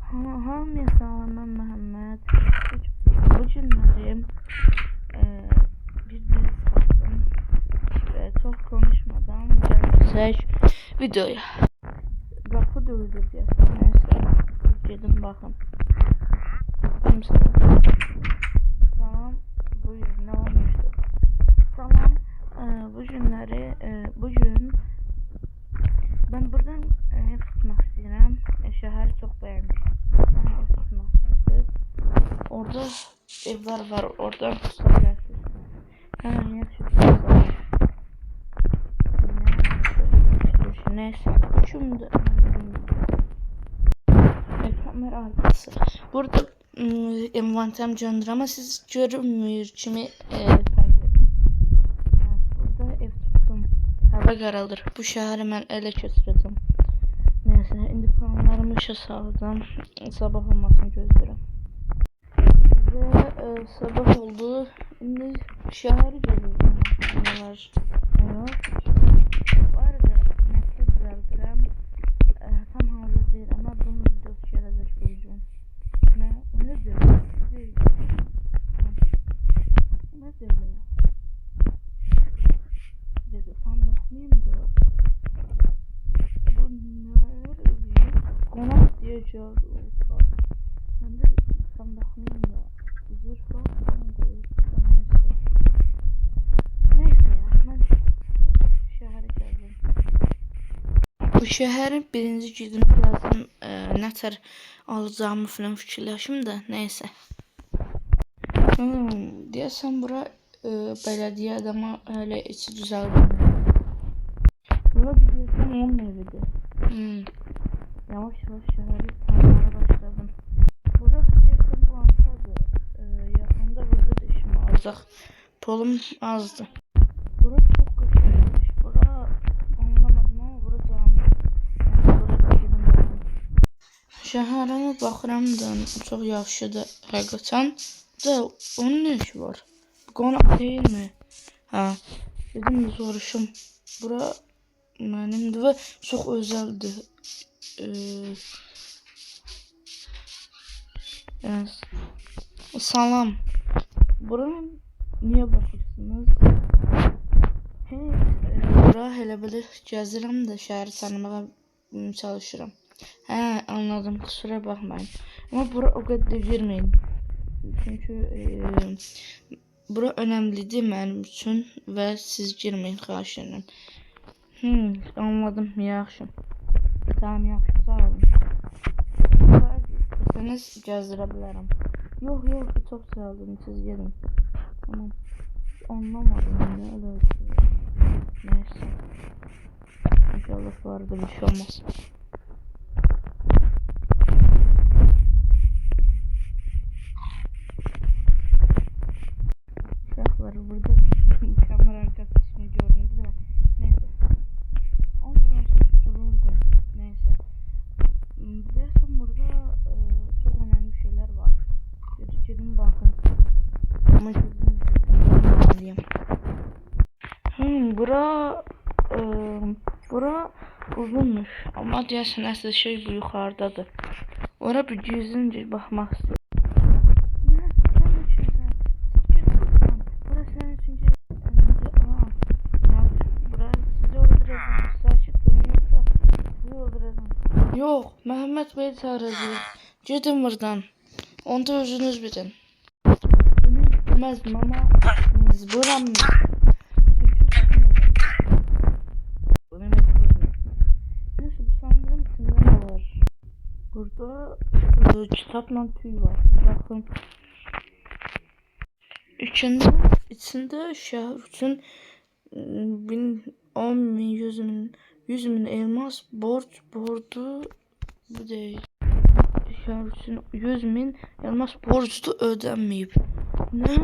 Hamıya salam, mən Məhəmməd. Bu günləri bir dizi çıxardım və çox konuşmadan gəlsək videoya. Qapı döyülür deyəsən, nəysə, gedin baxın. Salam, buyurun, nə olmuşdur? Salam, bu günləri, bugün ben buradan ev tutmaq istəyirəm. Şəhəri çox bəyənmişəm. Ev tutmaq istəyirsiniz. Orada evlər var, oradan tuta bilərsiniz. Həmən yaxşı tutaq. Neyse, üçümdür. Kamera arkası. Burada envanterim candır ama siz görünmüyor kimi burada ev tuttum. Hava qaralır. Bu şəhəri mən ələ keçirəcəm. Neyse, indi planlarımı işə saldım. Sabah olmasını gözləyirəm. Və sabah oldu. İndi şəhəri görürəm. Ne var? Bu arada nəsli düzəldirəm. Tam hazır deyil ama bunun videosu gələcək bu gün. Ne? O nedir? Deyil. Ne deyil? Dedi, tam bakmayayım da. Bu neler ödeyim? Konak diyeceğiz. Ben de tam bakmayayım da. Zırh var. Neyse ya. Ben şehre geldim. Bu şehrin birinci cildini birazdan nətər alacağımı falan fikirləşim də. Neyse. Deyəsən bura belediye adamı öyle içi düzəldir. Bura deyəsən onun evidir. Yavaş yavaş şəhəri tanımaya başladım. Bura deyəsən bu antadır. Yaxında burada da işimi alacaq. Polum azdı. Bura çok qəşəngmiş. Bura anlamadım ama bura cami. Bura gedim baxım. Şəhərə baxıram da çox yaxşıdır həqiqətən. Da onun ne işi var? Konak değil mi? Ha. Dedim soruşum. Bura benimdi ve çok özeldi. Evet. Salam. Bura niye bakırsınız? Hey, bura hele böyle gəzirəm də şəhəri tanımaya çalışıram. He, anladım. Kusura bakmayın. Ama bura o kadar girmeyin. Çünkü bura önemlidir mənim üçün və siz girməyin, xahiş edirəm. Anladım, yaxşı. Tamam, yaxşı, sağ olun. İstəsəniz gəzdirə bilərəm. Yox, çox sağ olun, siz gedin. Tamam. Anlamadım, nə öyle bir şey. Neyse. İnşallah bu arada bir şey olmaz. Var burada kamera arkasını gördüm de neyse 10 saniye tutulurdum neyse biliyorsun burada çok önemli şeyler var gelin bakın ama bura uzunmuş ama diyorsun asıl şey bu yukarıdadır oraya bir yüzünce bakmak istiyorum. Yok, Mehmet Bey çağıracaq. Gidin buradan. Onda özünüz bilin. Bunu bilməzdim ama mecburam. Bunu mecburam. Neyse bu sandığın içinde ne var? Burada kitapla tüy var. Bakın. İçinde şehir için 10.000, 100.000 elmas borcu bu değil. Şehir için 100.000 elmas borcu da ödenmeyip. Ne?